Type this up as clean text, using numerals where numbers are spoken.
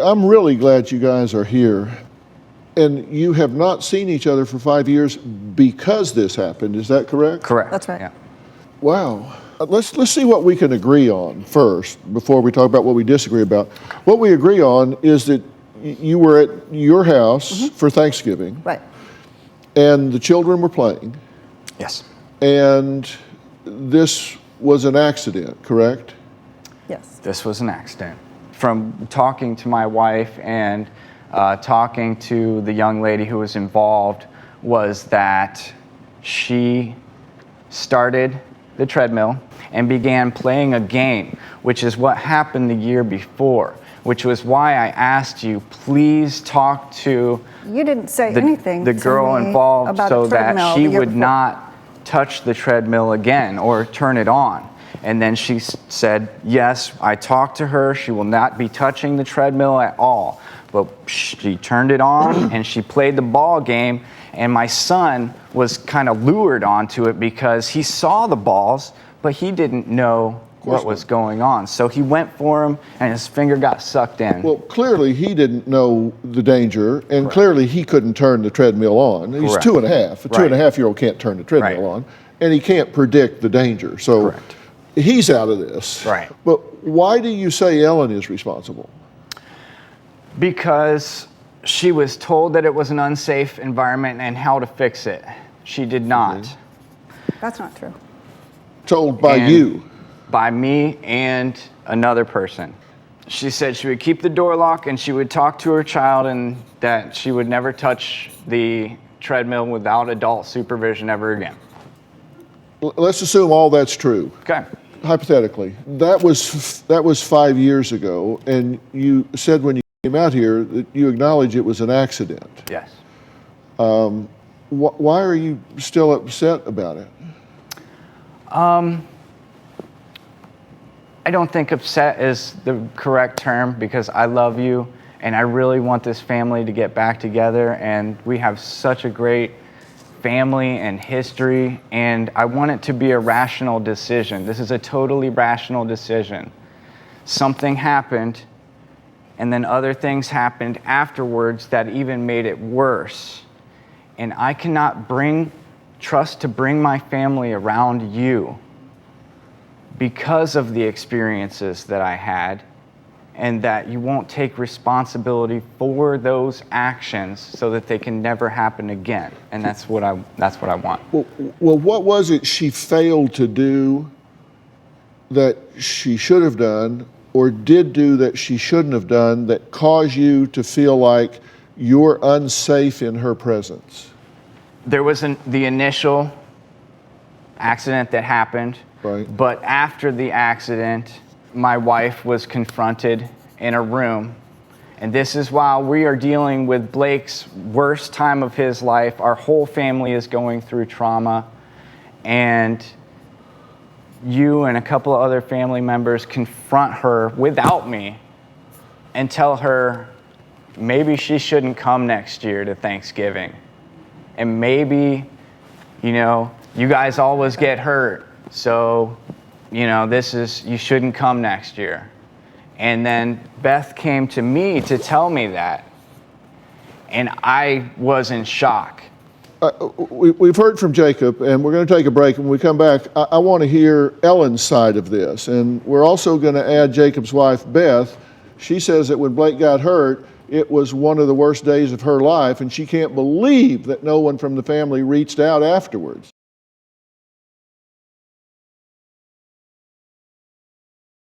I'm really glad you guys are here. And you have not seen each other for 5 years because this happened. Is that correct? Correct. That's right. Yeah. Wow. Let's see what we can agree on first before we talk about what we disagree about. What we agree on is that you were at your house for Thanksgiving. Right. And the children were playing. Yes. And this was an accident, correct? Yes. This was an accident. From talking to my wife and talking to the young lady who was involved, was that she started the treadmill and began playing a game, which is what happened the year before, which was why I asked you, please talk to You didn't say anything the to girl me involved about so a treadmill that the she year would before. not touch the treadmill again or turn it on. And then she said, yes, I talked to her. She will not be touching the treadmill at all. But she turned it on and she played the ball game. And my son was kind of lured onto it because he saw the balls, but he didn't know what was going on. So he went for him and his finger got sucked in. Well, clearly he didn't know the danger, and Correct. clearly he couldn't turn the treadmill on. He's Correct. 2.5. A Right. 2.5-year-old can't turn the treadmill Right. on, and he can't predict the danger. So Correct. he's out of this. Right. But why do you say Ellen is responsible? Because she was told that it was an unsafe environment and how to fix it. She did not. That's not true. Told by And you. By me and another person. She said she would keep the door locked and she would talk to her child and that she would never touch the treadmill without adult supervision ever again. Let's assume all that's true. Okay. Hypothetically, that was 5 years ago, and you said when you came out here that you acknowledge it was an accident. Yes. Why are you still upset about it? I don't think upset is the correct term because I love you and I really want this family to get back together, and we have such a great family and history, and I want it to be a rational decision. This is a totally rational decision. Something happened and then other things happened afterwards that even made it worse. And I cannot trust to bring my family around you because of the experiences that I had, and that you won't take responsibility for those actions so that they can never happen again. And that's what I want. Well, what was it she failed to do that she should have done, or did do that she shouldn't have done, that caused you to feel like you're unsafe in her presence? There was the initial accident that happened, Right. But after the accident, my wife was confronted in a room. And this is while we are dealing with Blake's worst time of his life. Our whole family is going through trauma. And you and a couple of other family members confront her without me and tell her maybe she shouldn't come next year to Thanksgiving. And maybe, you guys always get hurt. So, you shouldn't come next year. And then Beth came to me to tell me that. And I was in shock. We've heard from Jacob, and we're going to take a break. When we come back, I want to hear Ellen's side of this. And we're also going to add Jacob's wife, Beth. She says that when Blake got hurt, it was one of the worst days of her life, and she can't believe that no one from the family reached out afterwards.